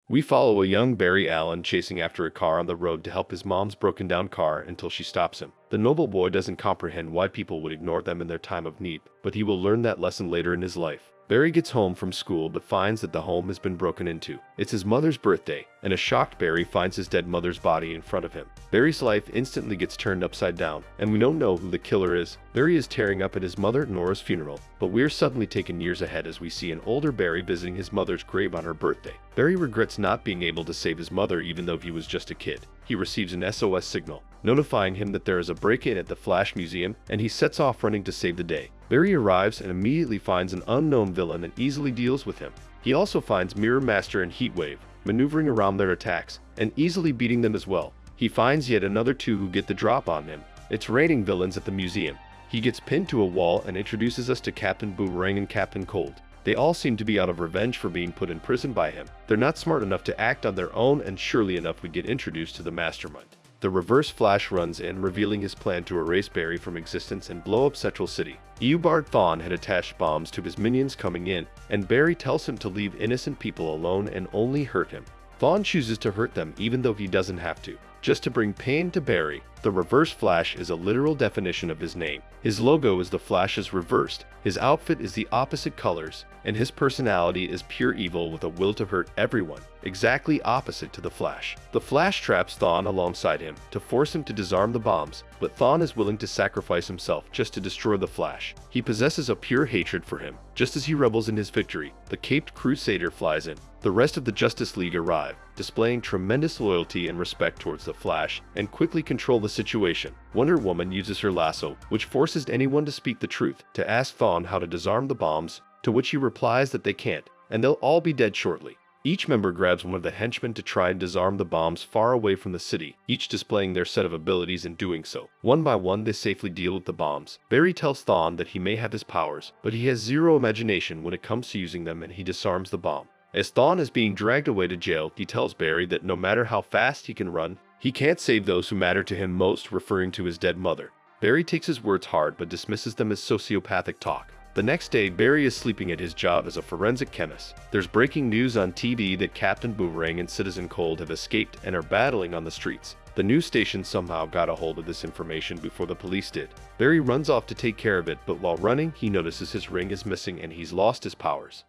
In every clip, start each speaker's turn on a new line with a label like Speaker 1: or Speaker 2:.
Speaker 1: We follow a young Barry Allen chasing after a car on the road to help his mom's broken down car until she stops him. The noble boy doesn't comprehend why people would ignore them in their time of need, but he will learn that lesson later in his life. Barry gets home from school but finds that the home has been broken into. It's his mother's birthday, and a shocked Barry finds his dead mother's body in front of him. Barry's life instantly gets turned upside down, and we don't know who the killer is. Barry is tearing up at his mother Nora's funeral, but we're suddenly taken years ahead as we see an older Barry visiting his mother's grave on her birthday. Barry regrets not being able to save his mother even though he was just a kid. He receives an SOS signal, notifying him that there is a break-in at the Flash Museum, and he sets off running to save the day. Barry arrives and immediately finds an unknown villain and easily deals with him. He also finds Mirror Master and Heatwave, maneuvering around their attacks, and easily beating them as well. He finds yet another two who get the drop on him. It's raining villains at the museum. He gets pinned to a wall and introduces us to Captain Boomerang and Captain Cold. They all seem to be out of revenge for being put in prison by him. They're not smart enough to act on their own, and surely enough we get introduced to the mastermind. The Reverse Flash runs in, revealing his plan to erase Barry from existence and blow up Central City. Eobard Thawne had attached bombs to his minions coming in, and Barry tells him to leave innocent people alone and only hurt him. Thawne chooses to hurt them even though he doesn't have to, just to bring pain to Barry. The Reverse Flash is a literal definition of his name. His logo is the Flash's reversed, his outfit is the opposite colors, and his personality is pure evil with a will to hurt everyone, exactly opposite to the Flash. The Flash traps Thawne alongside him to force him to disarm the bombs, but Thawne is willing to sacrifice himself just to destroy the Flash. He possesses a pure hatred for him. Just as he revels in his victory, the Caped Crusader flies in. The rest of the Justice League arrive, displaying tremendous loyalty and respect towards the Flash, and quickly control the situation. Wonderwoman uses her lasso, which forces anyone to speak the truth, to ask Thawne how to disarm the bombs, to which he replies that they can't, and they'll all be dead shortly. Each member grabs one of the henchmen to try and disarm the bombs far away from the city, each displaying their set of abilities in doing so. One by one they safely deal with the bombs. Barry tells Thawne that he may have his powers, but he has zero imagination when it comes to using them, and he disarms the bomb. As Thawne is being dragged away to jail, he tells Barry that no matter how fast he can run, he can't save those who matter to him most, referring to his dead mother. Barry takes his words hard but dismisses them as sociopathic talk. The next day, Barry is sleeping at his job as a forensic chemist. There's breaking news on TV that Captain Boomerang and Citizen Cold have escaped and are battling on the streets. The news station somehow got a hold of this information before the police did. Barry runs off to take care of it, but while running, he notices his ring is missing and he's lost his powers.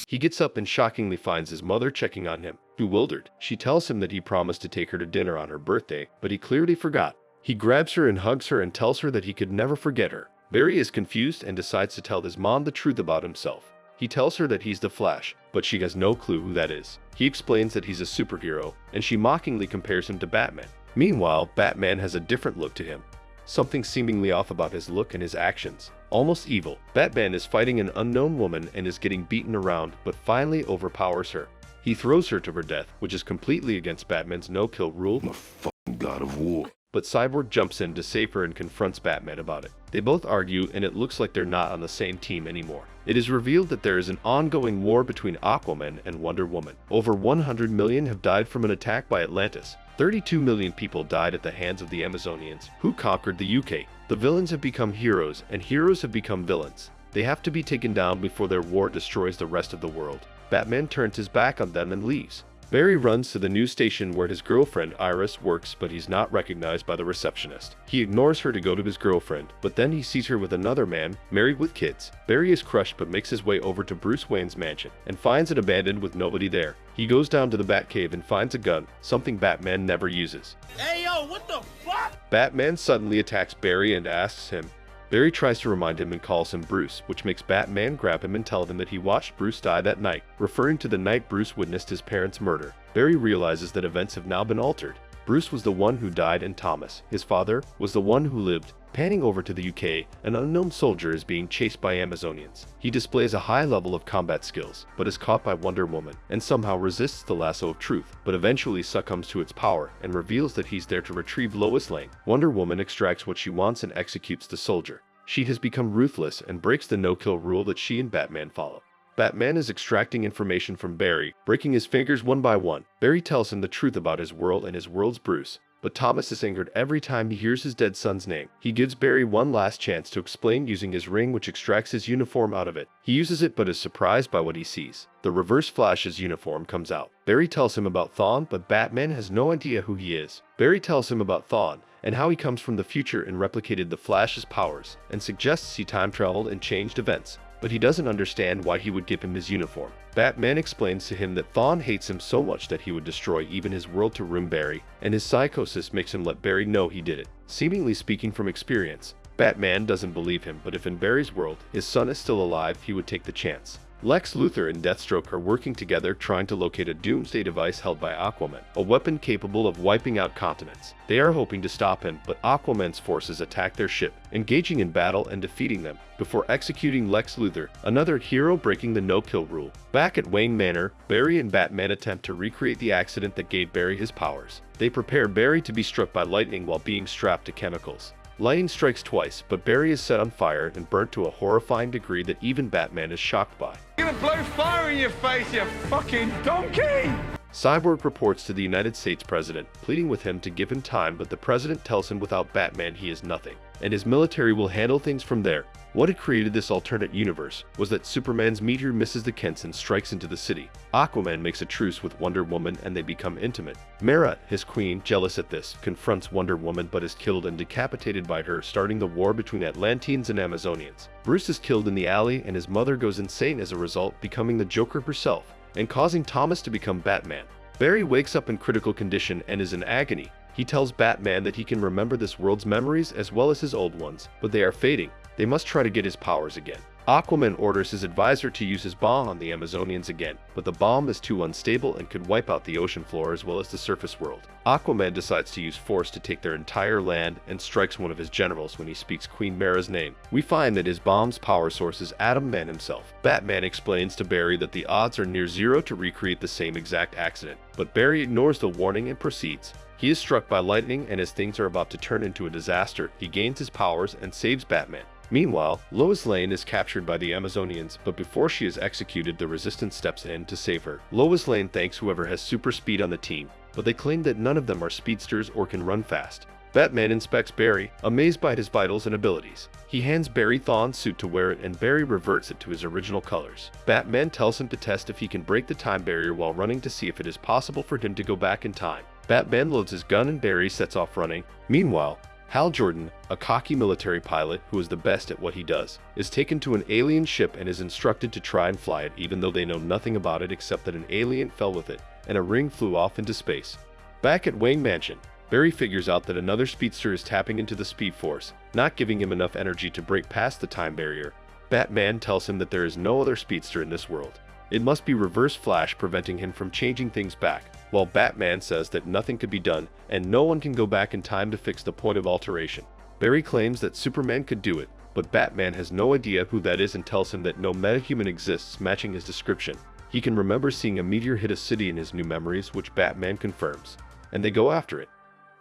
Speaker 1: He gets up and shockingly finds his mother checking on him. Bewildered, she tells him that he promised to take her to dinner on her birthday, but he clearly forgot. He grabs her and hugs her and tells her that he could never forget her. Barry is confused and decides to tell his mom the truth about himself. He tells her that he's the Flash, but she has no clue who that is. He explains that he's a superhero, and she mockingly compares him to Batman. Meanwhile, Batman has a different look to him. Something seemingly off about his look and his actions. Almost evil. Batman is fighting an unknown woman and is getting beaten around, but finally overpowers her. He throws her to her death, which is completely against Batman's no-kill rule.
Speaker 2: I'm a fucking god of war.
Speaker 1: But Cyborg jumps in to save her and confronts Batman about it. They both argue, and it looks like they're not on the same team anymore. It is revealed that there is an ongoing war between Aquaman and Wonder Woman. Over 100 million have died from an attack by Atlantis. 32 million people died at the hands of the Amazonians, who conquered the UK. The villains have become heroes, and heroes have become villains. They have to be taken down before their war destroys the rest of the world. Batman turns his back on them and leaves. Barry runs to the news station where his girlfriend Iris works, but he's not recognized by the receptionist. He ignores her to go to his girlfriend, but then he sees her with another man, married with kids. Barry is crushed but makes his way over to Bruce Wayne's mansion and finds it abandoned with nobody there. He goes down to the Batcave and finds a gun, something Batman never uses.
Speaker 3: Hey yo, what the fuck?
Speaker 1: Batman suddenly attacks Barry and asks him. Barry tries to remind him and calls him Bruce, which makes Batman grab him and tell him that he watched Bruce die that night, referring to the night Bruce witnessed his parents' murder. Barry realizes that events have now been altered. Bruce was the one who died and Thomas, his father, was the one who lived. Panning over to the UK, an unknown soldier is being chased by Amazonians. He displays a high level of combat skills, but is caught by Wonder Woman, and somehow resists the lasso of truth, but eventually succumbs to its power, and reveals that he's there to retrieve Lois Lane. Wonder Woman extracts what she wants and executes the soldier. She has become ruthless and breaks the no-kill rule that she and Batman follow. Batman is extracting information from Barry, breaking his fingers one by one. Barry tells him the truth about his world and his world's Bruce. but Thomas is angered every time he hears his dead son's name. He gives Barry one last chance to explain using his ring, which extracts his uniform out of it. He uses it but is surprised by what he sees. The Reverse Flash's uniform comes out. Barry tells him about Thawne, but Batman has no idea who he is. Barry tells him about Thawne and how he comes from the future and replicated the Flash's powers, and suggests he time traveled and changed events, but he doesn't understand why he would give him his uniform. Batman explains to him that Thawne hates him so much that he would destroy even his world to ruin Barry, and his psychosis makes him let Barry know he did it. Seemingly speaking from experience, Batman doesn't believe him, but if in Barry's world his son is still alive, he would take the chance. Lex Luthor and Deathstroke are working together trying to locate a doomsday device held by Aquaman, a weapon capable of wiping out continents. They are hoping to stop him, but Aquaman's forces attack their ship, engaging in battle and defeating them, before executing Lex Luthor, another hero breaking the no-kill rule. Back at Wayne Manor, Barry and Batman attempt to recreate the accident that gave Barry his powers. They prepare Barry to be struck by lightning while being strapped to chemicals. Lightning strikes twice, but Barry is set on fire and burnt to a horrifying degree that even Batman is shocked by.
Speaker 3: You're gonna blow fire in your face, you fucking donkey!
Speaker 1: Cyborg reports to the United States president, pleading with him to give him time, but the president tells him without Batman he is nothing, and his military will handle things from there. What had created this alternate universe was that Superman's meteor misses the Kents and strikes into the city. Aquaman makes a truce with Wonderwoman and they become intimate. Mera, his queen, jealous at this, confronts Wonderwoman but is killed and decapitated by her, starting the war between Atlanteans and Amazonians. Bruce is killed in the alley and his mother goes insane as a result, becoming the Joker herself, and causing Thomas to become Batman. Barry wakes up in critical condition and is in agony. He tells Batman that he can remember this world's memories as well as his old ones, but they are fading. They must try to get his powers again. Aquaman orders his advisor to use his bomb on the Amazonians again, but the bomb is too unstable and could wipe out the ocean floor as well as the surface world. Aquaman decides to use force to take their entire land and strikes one of his generals when he speaks Queen Mera's name. We find that his bomb's power source is Atom Man himself. Batman explains to Barry that the odds are near zero to recreate the same exact accident, but Barry ignores the warning and proceeds. He is struck by lightning, and as things are about to turn into a disaster, he gains his powers and saves Batman. Meanwhile, Lois Lane is captured by the Amazonians, but before she is executed, the Resistance steps in to save her. Lois Lane thanks whoever has super speed on the team, but they claim that none of them are speedsters or can run fast. Batman inspects Barry, amazed by his vitals and abilities. He hands Barry Thawne's suit to wear it and Barry reverts it to his original colors. Batman tells him to test if he can break the time barrier while running to see if it is possible for him to go back in time. Batman loads his gun and Barry sets off running. Meanwhile, Hal Jordan, a cocky military pilot who is the best at what he does, is taken to an alien ship and is instructed to try and fly it, even though they know nothing about it except that an alien fell with it and a ring flew off into space. Back at Wayne Mansion, Barry figures out that another speedster is tapping into the Speed Force, not giving him enough energy to break past the time barrier. Batman tells him that there is no other speedster in this world. It must be Reverse Flash preventing him from changing things back, while Batman says that nothing could be done and no one can go back in time to fix the point of alteration. Barry claims that Superman could do it, but Batman has no idea who that is and tells him that no metahuman exists matching his description. He can remember seeing a meteor hit a city in his new memories, which Batman confirms, and they go after it.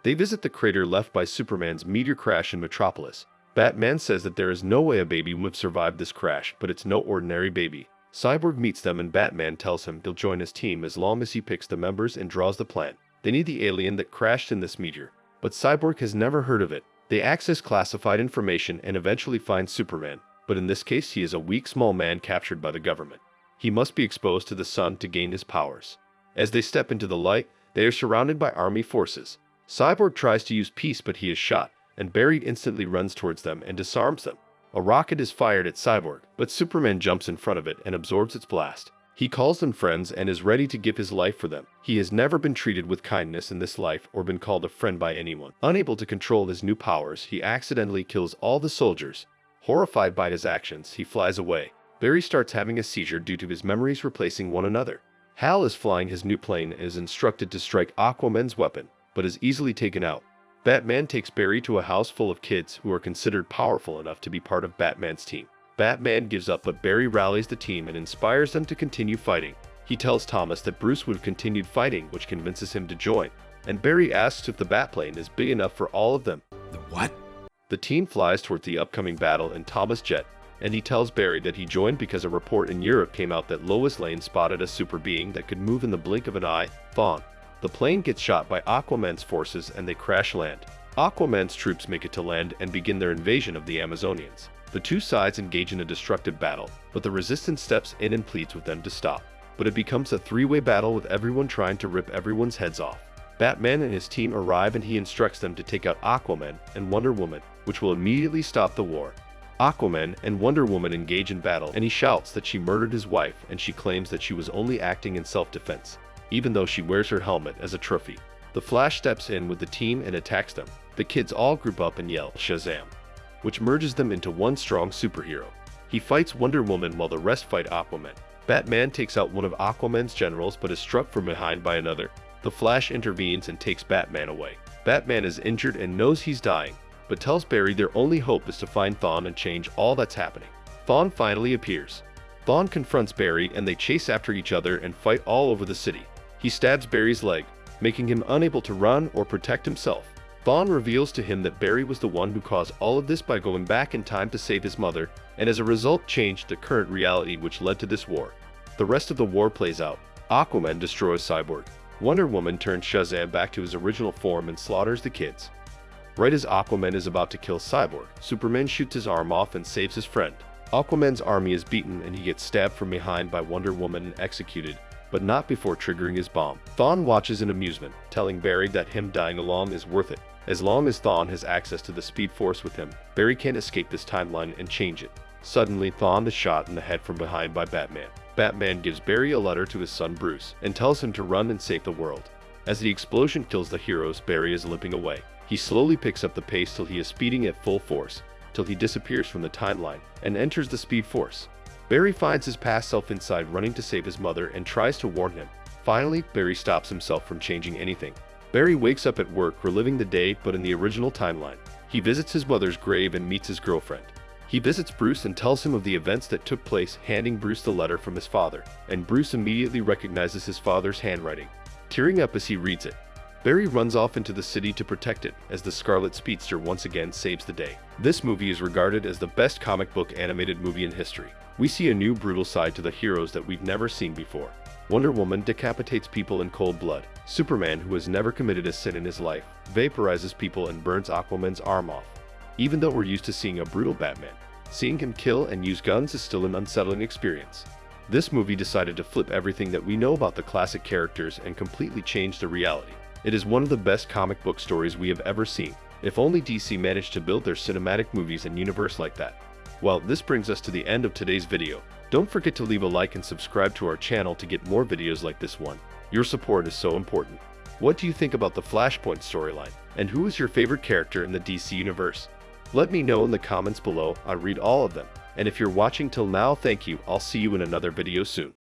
Speaker 1: They visit the crater left by Superman's meteor crash in Metropolis. Batman says that there is no way a baby would have survived this crash, but it's no ordinary baby. Cyborg meets them and Batman tells him he'll join his team as long as he picks the members and draws the plan. They need the alien that crashed in this meteor, but Cyborg has never heard of it. They access classified information and eventually find Superman, but in this case he is a weak small man captured by the government. He must be exposed to the sun to gain his powers. As they step into the light, they are surrounded by army forces. Cyborg tries to use peace but he is shot, and Barry instantly runs towards them and disarms them. A rocket is fired at Cyborg, but Superman jumps in front of it and absorbs its blast. He calls them friends and is ready to give his life for them. He has never been treated with kindness in this life or been called a friend by anyone. Unable to control his new powers, he accidentally kills all the soldiers. Horrified by his actions, he flies away. Barry starts having a seizure due to his memories replacing one another. Hal is flying his new plane and is instructed to strike Aquaman's weapon, but is easily taken out. Batman takes Barry to a house full of kids who are considered powerful enough to be part of Batman's team. Batman gives up, but Barry rallies the team and inspires them to continue fighting. He tells Thomas that Bruce would have continued fighting, which convinces him to join, and Barry asks if the Batplane is big enough for all of them.
Speaker 2: The what?
Speaker 1: The team flies towards the upcoming battle in Thomas' jet, and he tells Barry that he joined because a report in Europe came out that Lois Lane spotted a super being that could move in the blink of an eye, Thawne. The plane gets shot by Aquaman's forces and they crash land. Aquaman's troops make it to land and begin their invasion of the Amazonians. The two sides engage in a destructive battle, but the resistance steps in and pleads with them to stop. But it becomes a three-way battle with everyone trying to rip everyone's heads off. Batman and his team arrive and he instructs them to take out Aquaman and Wonder Woman, which will immediately stop the war. Aquaman and Wonder Woman engage in battle and he shouts that she murdered his wife and she claims that she was only acting in self-defense, even though she wears her helmet as a trophy. The Flash steps in with the team and attacks them. The kids all group up and yell Shazam, which merges them into one strong superhero. He fights Wonder Woman while the rest fight Aquaman. Batman takes out one of Aquaman's generals but is struck from behind by another. The Flash intervenes and takes Batman away. Batman is injured and knows he's dying, but tells Barry their only hope is to find Thawne and change all that's happening. Thawne finally appears. Thawne confronts Barry and they chase after each other and fight all over the city. He stabs Barry's leg, making him unable to run or protect himself. Thawne reveals to him that Barry was the one who caused all of this by going back in time to save his mother, and as a result changed the current reality which led to this war. The rest of the war plays out. Aquaman destroys Cyborg. Wonder Woman turns Shazam back to his original form and slaughters the kids. Right as Aquaman is about to kill Cyborg, Superman shoots his arm off and saves his friend. Aquaman's army is beaten and he gets stabbed from behind by Wonder Woman and executed, but not before triggering his bomb. Thawne watches in amusement, telling Barry that him dying alone is worth it. As long as Thawne has access to the Speed Force with him, Barry can't escape this timeline and change it. Suddenly, Thawne is shot in the head from behind by Batman. Batman gives Barry a letter to his son Bruce and tells him to run and save the world. As the explosion kills the heroes, Barry is limping away. He slowly picks up the pace till he is speeding at full force, till he disappears from the timeline and enters the Speed Force. Barry finds his past self inside running to save his mother and tries to warn him. Finally, Barry stops himself from changing anything. Barry wakes up at work reliving the day but in the original timeline. He visits his mother's grave and meets his girlfriend. He visits Bruce and tells him of the events that took place, handing Bruce the letter from his father, and Bruce immediately recognizes his father's handwriting, tearing up as he reads it. Barry runs off into the city to protect it, as the Scarlet Speedster once again saves the day. This movie is regarded as the best comic book animated movie in history. We see a new brutal side to the heroes that we've never seen before. Wonder Woman decapitates people in cold blood. Superman, who has never committed a sin in his life, vaporizes people and burns Aquaman's arm off. Even though we're used to seeing a brutal Batman, seeing him kill and use guns is still an unsettling experience. This movie decided to flip everything that we know about the classic characters and completely change the reality. It is one of the best comic book stories we have ever seen. If only DC managed to build their cinematic movies and universe like that. Well, this brings us to the end of today's video. Don't forget to leave a like and subscribe to our channel to get more videos like this one. Your support is so important. What do you think about the Flashpoint storyline? And who is your favorite character in the DC universe? Let me know in the comments below. I read all of them. And if you're watching till now, thank you. I'll see you in another video soon.